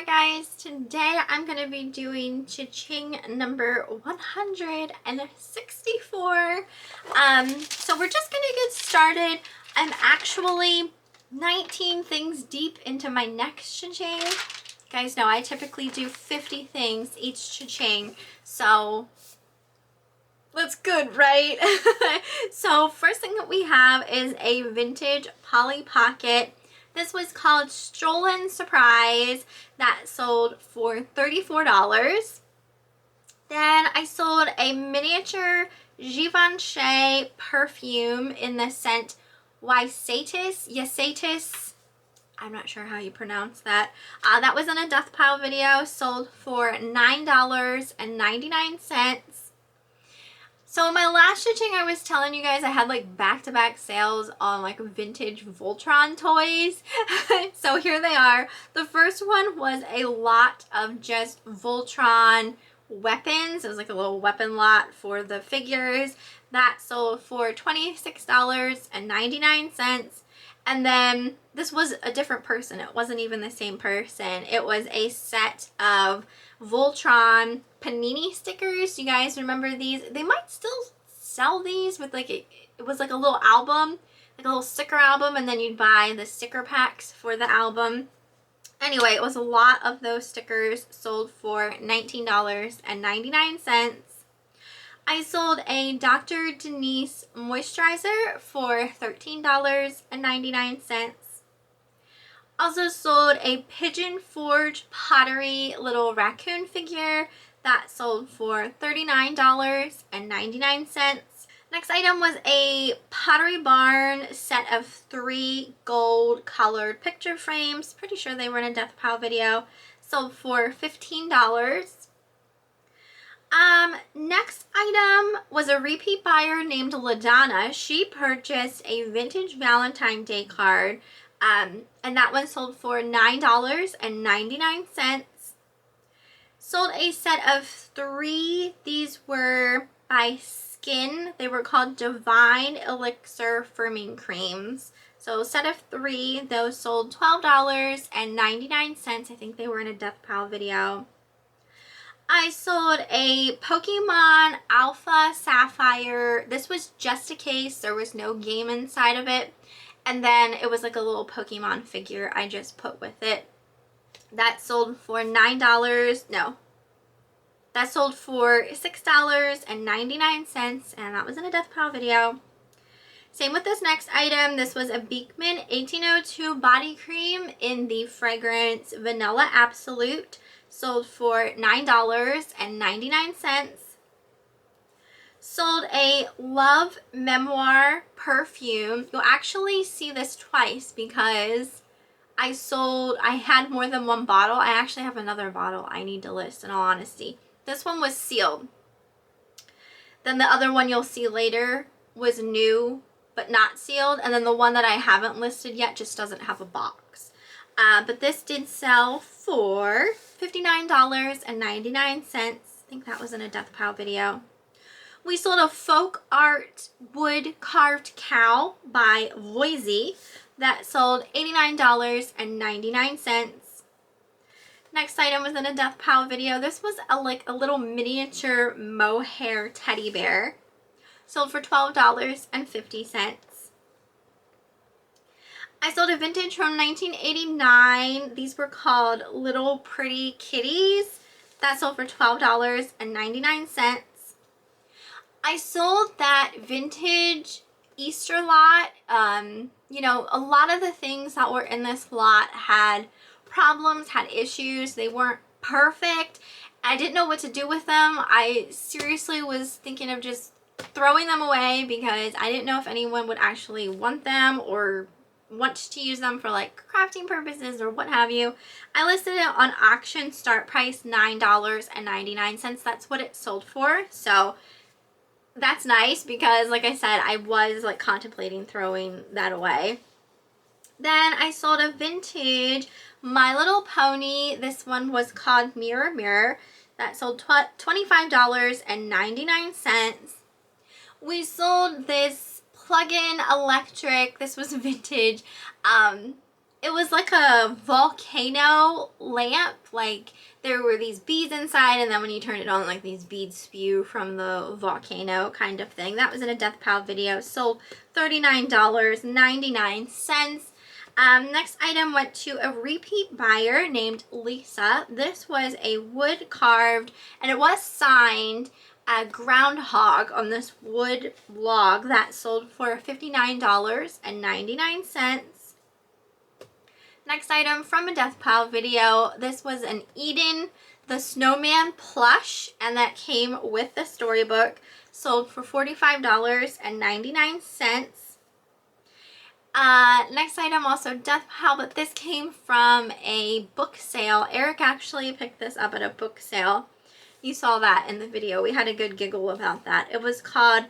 guys, today I'm going to be doing CHING number 164. So we're just going to get started. I'm actually 19 things deep into my next CHING. You guys know I typically do 50 things each CHING, so that's good, right? So first thing that we have is a vintage Polly Pocket. This was called Stolen Surprise, that sold for $34. Then I sold a miniature Givenchy perfume in the scent Yasatis. I'm not sure how you pronounce that. That was in a death pile video, sold for $9.99. So in my last CHING, I was telling you guys I had like back-to-back sales on like vintage Voltron toys. So here they are. The first one was a lot of just Voltron weapons. It was like a little weapon lot for the figures. That sold for $26.99. And then this was a different person. It wasn't even the same person. It was a set of Voltron panini stickers. You guys remember these? They might still sell these with like it was like a little album, like a little sticker album, and then you'd buy the sticker packs for the album. Anyway, it was a lot of those stickers, sold for $19.99. I sold a Dr. Denise moisturizer for $13.99. Also sold a Pigeon Forge pottery little raccoon figure that sold for $39.99. Next item was a Pottery Barn set of 3 gold colored picture frames. Pretty sure they were in a death pile video. Sold for $15. Next item was a repeat buyer named LaDonna. She purchased a vintage Valentine's Day card, and that one sold for $9.99. Sold a set of 3. These were by Skin. They were called Divine Elixir Firming Creams. So set of 3, those sold $12.99. I think they were in a death pile video. I sold a Pokemon Alpha Sapphire. This was just a case. There was no game inside of it. And then it was like a little Pokemon figure I just put with it. That sold for $9. No. That sold for $6.99. And that was in a death pile video. Same with this next item. This was a Beekman 1802 body cream in the fragrance Vanilla Absolute. Sold for $9.99. Sold a Love Memoir perfume. You'll actually see this twice because I had more than one bottle. I actually have another bottle I need to list, in all honesty. This one was sealed. Then the other one you'll see later was new but not sealed. And then the one that I haven't listed yet just doesn't have a box. But this did sell for $59.99. I think that was in a death pile video. We sold a folk art wood carved cow by Voisey that sold $89.99. Next item was in a death pile video. This was a little miniature mohair teddy bear. Sold for $12.50. I sold a vintage from 1989. These were called Little Pretty Kitties. That sold for $12.99. I sold that vintage Easter lot. You know, a lot of the things that were in this lot had problems, had issues. They weren't perfect. I didn't know what to do with them. I seriously was thinking of just throwing them away because I didn't know if anyone would actually want them or want to use them for like crafting purposes or what have you. I listed it on auction, start price $9.99. That's what it sold for. So that's nice because, like I said, I was like contemplating throwing that away. Then I sold a vintage My Little Pony. This one was called Mirror Mirror. That sold $25.99. We sold this plug-in electric. This was vintage. It was like a volcano lamp. Like there were these beads inside, and then when you turn it on, like these beads spew from the volcano kind of thing. That was in a Death Pal video. Sold $39.99. Next item went to a repeat buyer named Lisa. This was a wood carved, and it was signed, a groundhog on this wood log that sold for $59.99. Next item from a Death Pal video, this was an Eden the Snowman plush, and that came with the storybook. Sold for $45.99. Next item, also Death Pal, but this came from a book sale. Eric actually picked this up at a book sale. You saw that in the video. We had a good giggle about that. It was called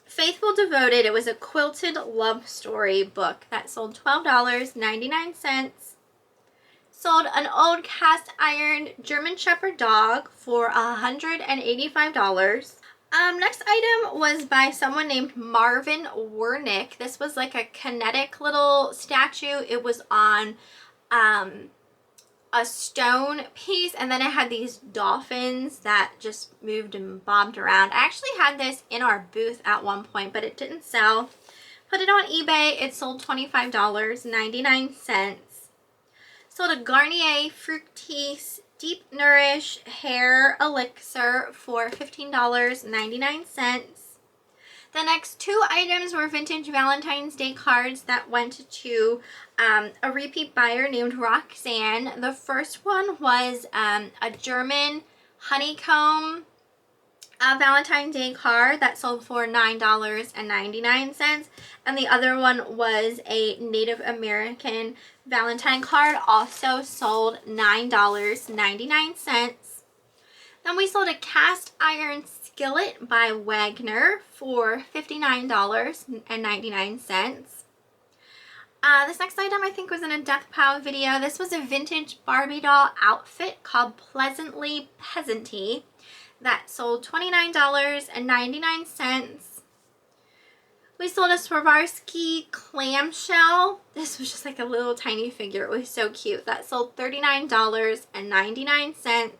Faithful Devoted. It was a quilted love story book that sold $12.99. Sold an old cast iron German Shepherd dog for $185. Next item was by someone named Marvin Wernick. This was like a kinetic little statue. It was on a stone piece, and then it had these dolphins that just moved and bobbed around. I actually had this in our booth at one point, but it didn't sell. Put it on eBay. It sold $25.99. Sold a Garnier Fructis Deep Nourish Hair Elixir for $15.99. The next two items were vintage Valentine's Day cards that went to a repeat buyer named Roxanne. The first one was a German honeycomb Valentine's Day card that sold for $9.99. And the other one was a Native American Valentine card, also sold $9.99. Then we sold a cast iron skillet by Wagner for $59.99. This next item I think was in a Death Pal video. This was a vintage Barbie doll outfit called Pleasantly Peasanty that sold $29.99. We sold a Swarovski clamshell. This was just like a little tiny figure. It was so cute. That sold $39.99.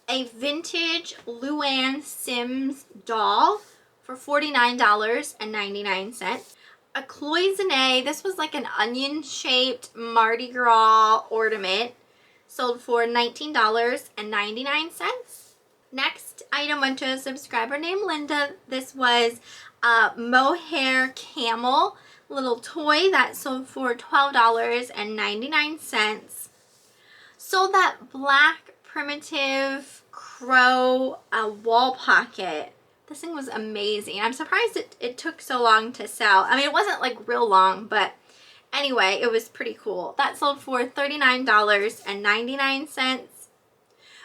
A vintage Luann Sims doll for $49.99. A cloisonne. This was like an onion-shaped Mardi Gras ornament. Sold for $19.99. Next item went to a subscriber named Linda. This was a mohair camel little toy that sold for $12.99. Sold that black primitive crow wall pocket. This thing was amazing. I'm surprised it took so long to sell. I mean, it wasn't like real long, but anyway, it was pretty cool. That sold for $39.99.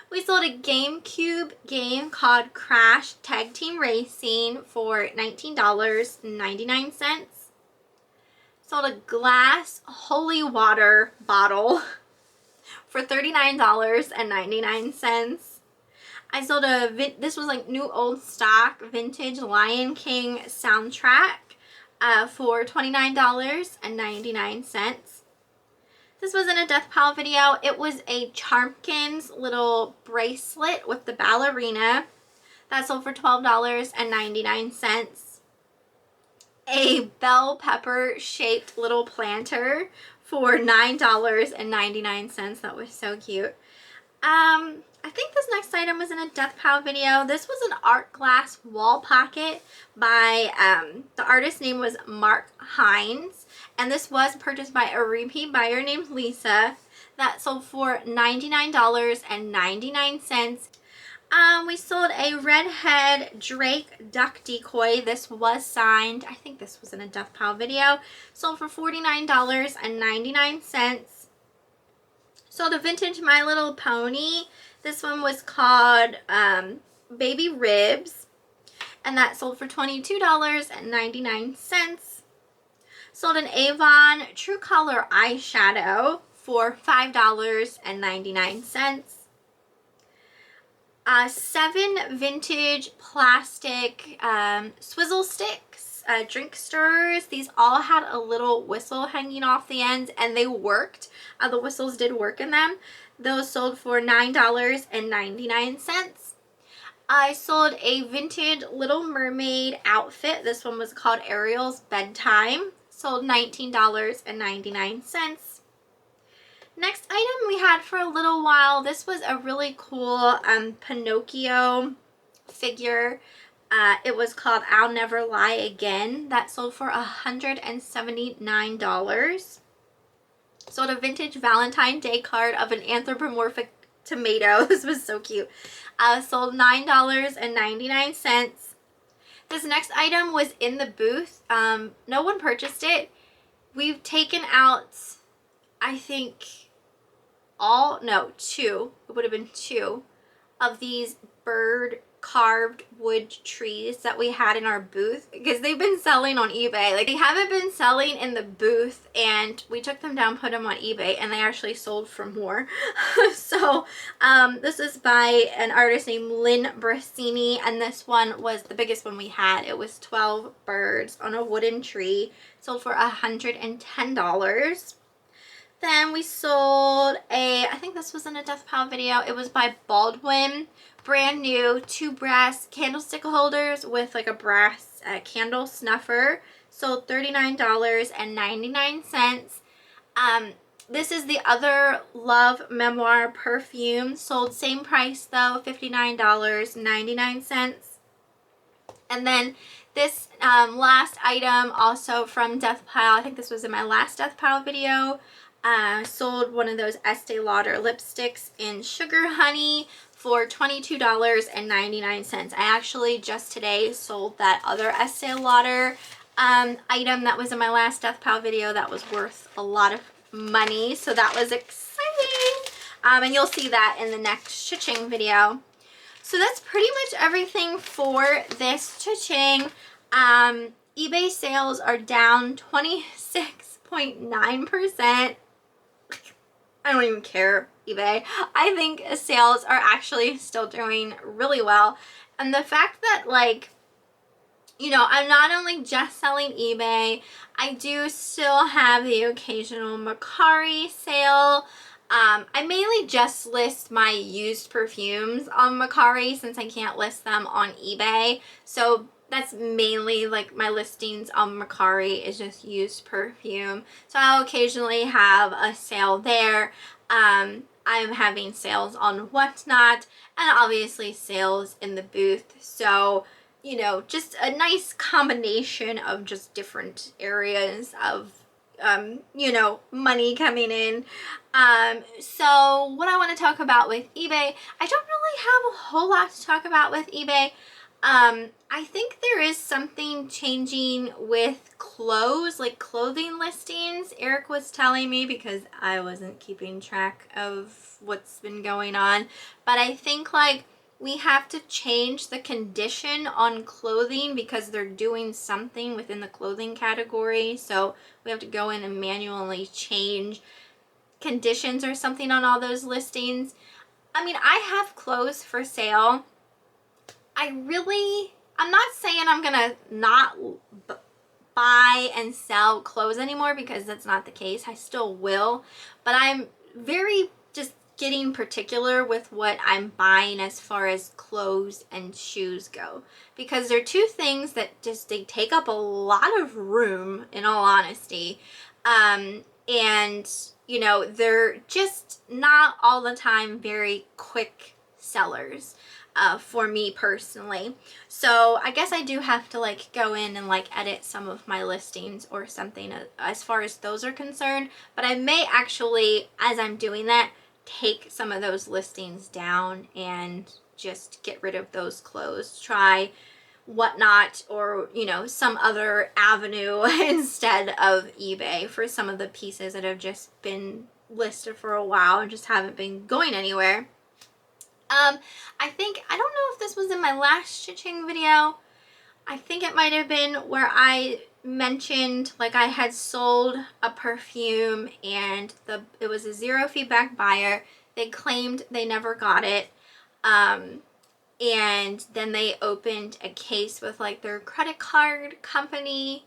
We sold a GameCube game called Crash Tag Team Racing for $19.99. Sold a glass holy water bottle for $39.99. I sold this was like new old stock vintage Lion King soundtrack for $29.99. This was in a Death Pal video. It was a Charmkins little bracelet with the ballerina that sold for $12.99. A bell pepper shaped little planter for $9.99. That was so cute. I think this next item was in a Death Pal video. This was an art glass wall pocket by, the artist's name was Mark Hines. And this was purchased by a repeat buyer named Lisa. That sold for $99.99. We sold a redhead Drake duck decoy. This was signed. I think this was in a Death Pal video. Sold for $49.99. Sold a vintage My Little Pony. This one was called Baby Ribs. And that sold for $22.99. Sold an Avon True Color eyeshadow for $5.99. 7 vintage plastic swizzle sticks drink stirrers. These all had a little whistle hanging off the ends, and they worked. The whistles did work in them. Those sold for $9.99. I sold a vintage Little Mermaid outfit. This one was called Ariel's Bedtime. Sold $19.99. Next item we had for a little while. This was a really cool Pinocchio figure. It was called I'll Never Lie Again. That sold for $179. Sold a vintage Valentine's Day card of an anthropomorphic tomato. This was so cute. Sold $9.99. This next item was in the booth. No one purchased it. We've taken out, I think, two. It would have been two of these bird carved wood trees that we had in our booth, because they've been selling on eBay. Like, they haven't been selling in the booth, and we took them down, put them on eBay, and they actually sold for more. So this is by an artist named Lynn Brasini, and this one was the biggest one we had. It was 12 birds on a wooden tree. Sold for $110. Then we sold I think this was in a Death Pile video. It was by Baldwin. Brand new, 2 brass candlestick holders with like a brass candle snuffer. Sold $39.99. This is the other Love Memoir perfume. Sold same price though, $59.99. And then this last item, also from Death Pile, I think this was in my last Death Pile video, sold one of those Estee Lauder lipsticks in Sugar Honey for $22.99. I actually just today sold that other Estee Lauder item that was in my last Death Pile video that was worth a lot of money, so that was exciting. And you'll see that in the next CHING video. So that's pretty much everything for this CHING. eBay sales are down 26.9%. I don't even care, eBay. I think sales are actually still doing really well. And the fact that, like, you know, I'm not only just selling eBay, I do still have the occasional Mercari sale. I mainly just list my used perfumes on Mercari since I can't list them on eBay. So that's mainly like my listings on Mercari is just used perfume. So I'll occasionally have a sale there. I'm having sales on Whatnot, and obviously sales in the booth. So, you know, just a nice combination of just different areas of you know, money coming in. So what I want to talk about with eBay, I don't really have a whole lot to talk about with eBay. I think there is something changing with clothes, like clothing listings. Eric was telling me, because I wasn't keeping track of what's been going on, but I think like we have to change the condition on clothing because they're doing something within the clothing category. So we have to go in and manually change conditions or something on all those listings. I mean, I have clothes for sale. I'm not saying I'm gonna not buy and sell clothes anymore, because that's not the case. I still will, but I'm very just getting particular with what I'm buying as far as clothes and shoes go, because they're two things that just, they take up a lot of room, in all honesty. And you know, they're just not all the time very quick sellers for me personally. So I guess I do have to like go in and like edit some of my listings or something as far as those are concerned. But I may actually, as I'm doing that, take some of those listings down and just get rid of those clothes. Try Whatnot, or you know, some other avenue instead of eBay for some of the pieces that have just been listed for a while and just haven't been going anywhere. I think, I don't know if this was in my last CHING video. I think it might have been where I mentioned like I had sold a perfume and it was a zero feedback buyer. They claimed they never got it. and then they opened a case with like their credit card company.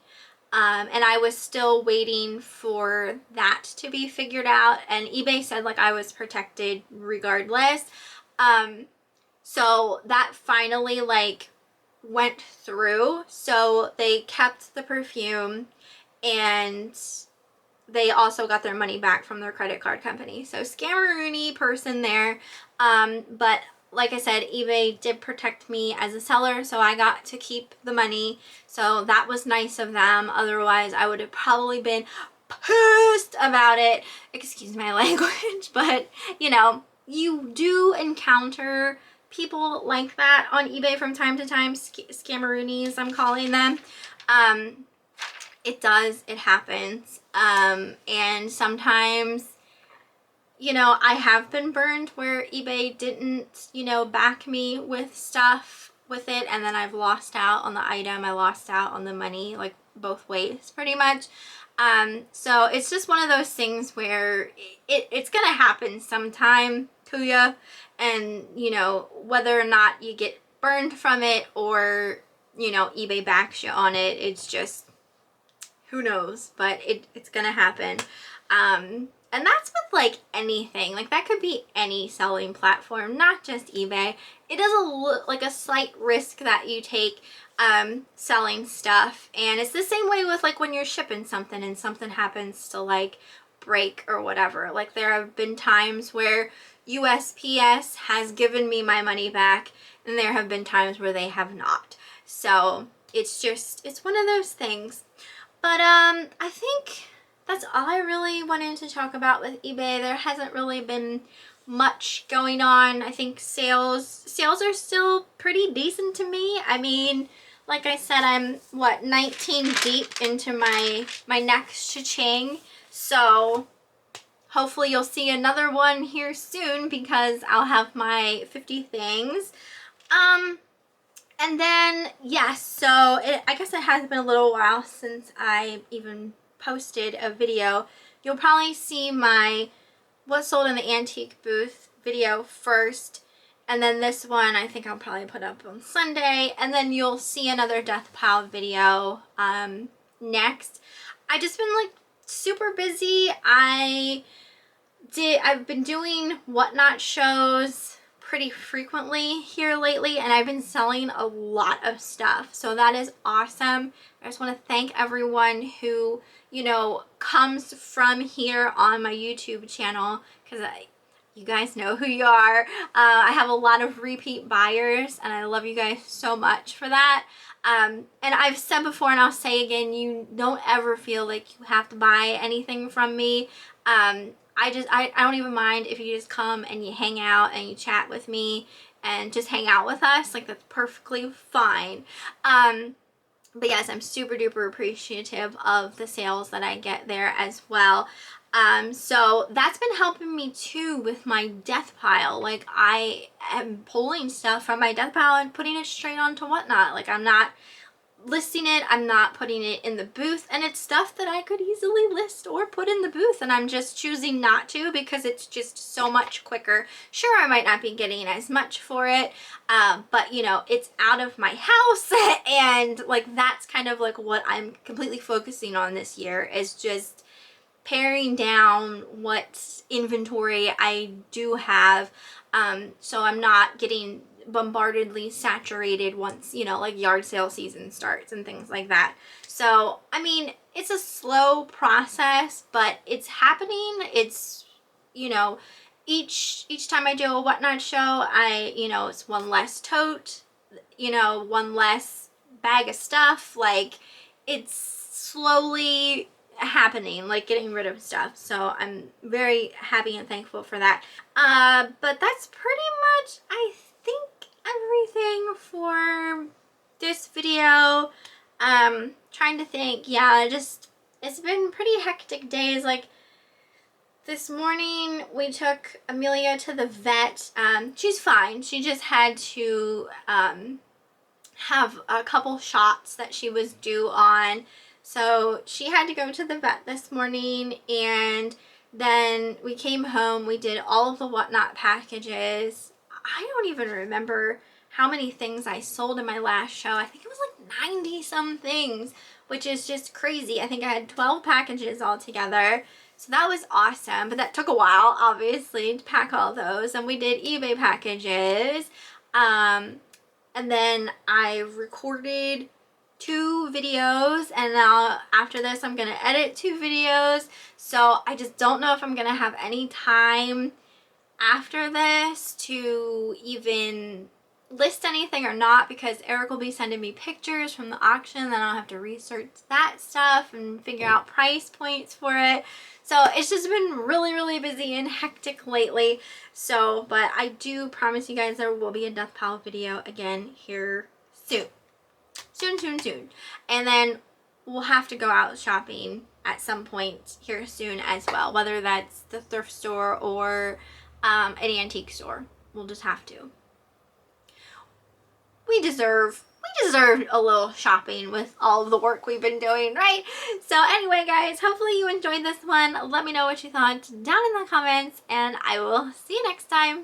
And I was still waiting for that to be figured out, and eBay said like I was protected regardless. So that finally like went through. So they kept the perfume, and they also got their money back from their credit card company. So scammeroonie person there. But like I said, eBay did protect me as a seller, so I got to keep the money. So that was nice of them. Otherwise, I would have probably been pissed about it. Excuse my language, but you know, you do encounter people like that on eBay from time to time, scammeroonies, I'm calling them. It happens. And sometimes, you know, I have been burned where eBay didn't, you know, back me with stuff with it, and then I've lost out on the item, I lost out on the money, like both ways pretty much. So it's just one of those things where it's gonna happen sometime to you, and you know, whether or not you get burned from it or, you know, eBay backs you on it, it's just, who knows, but it's gonna happen. And that's with like anything, like that could be any selling platform, not just eBay. It is like a slight risk that you take selling stuff, and it's the same way with like when you're shipping something and something happens to like break or whatever. Like there have been times where USPS has given me my money back, and there have been times where they have not. So it's one of those things. But I think that's all I really wanted to talk about with eBay. There hasn't really been much going on. I think sales are still pretty decent to me. I mean, like I said, I'm what, 19 deep into my next CHING. So hopefully you'll see another one here soon, because I'll have my 50 things. And then, yes, so I guess it has been a little while since I even posted a video. You'll probably see my what sold in the antique booth video first, and then this one I think I'll probably put up on Sunday, and then you'll see another death pile video next. I just been like super busy. I've been doing whatnot shows pretty frequently here lately, and I've been selling a lot of stuff, so that is awesome. I just want to thank everyone who, you know, comes from here on my YouTube channel, because you guys know who you are. I have a lot of repeat buyers, and I love you guys so much for that. And I've said before, and I'll say again, you don't ever feel like you have to buy anything from me. I don't even mind if you just come and you hang out and you chat with me and just hang out with us. Like, that's perfectly fine. But yes, I'm super duper appreciative of the sales that I get there as well. So that's been helping me too with my death pile. Like, I am pulling stuff from my death pile and putting it straight onto whatnot. Like, I'm not listing it, I'm not putting it in the booth, and it's stuff that I could easily list or put in the booth, and I'm just choosing not to because it's just so much quicker. Sure, I might not be getting as much for it, but you know, it's out of my house, and like that's kind of like what I'm completely focusing on this year, is just paring down what inventory I do have, so I'm not getting bombardedly saturated once, you know, like yard sale season starts and things like that. So I mean, it's a slow process, but it's happening. It's, you know, each time I do a whatnot show, you know, it's one less tote, you know, one less bag of stuff. Like, it's slowly happening, like getting rid of stuff. So I'm very happy and thankful for that. But that's pretty much, I think, everything for this video. Trying to think. Yeah, it's been pretty hectic days. Like, this morning we took Amelia to the vet. She's fine. She just had to have a couple shots that she was due on, so she had to go to the vet this morning, and then we came home, we did all of the whatnot packages. I don't even remember how many things I sold in my last show. I think it was like 90 some things, which is just crazy. I think I had 12 packages all together. So that was awesome, but that took a while, obviously, to pack all those. And we did eBay packages. And then I recorded 2 videos, and now after this I'm gonna edit 2 videos. So I just don't know if I'm gonna have any time after this to even list anything or not, because Eric will be sending me pictures from the auction, then I'll have to research that stuff and figure out price points for it. So it's just been really busy and hectic lately. So, but I do promise you guys there will be a death pile video again here soon. Soon. And then we'll have to go out shopping at some point here soon as well, whether that's the thrift store or an antique store. We'll just have to. We deserve a little shopping with all of the work we've been doing, right? So anyway, guys, hopefully you enjoyed this one. Let me know what you thought down in the comments, and I will see you next time.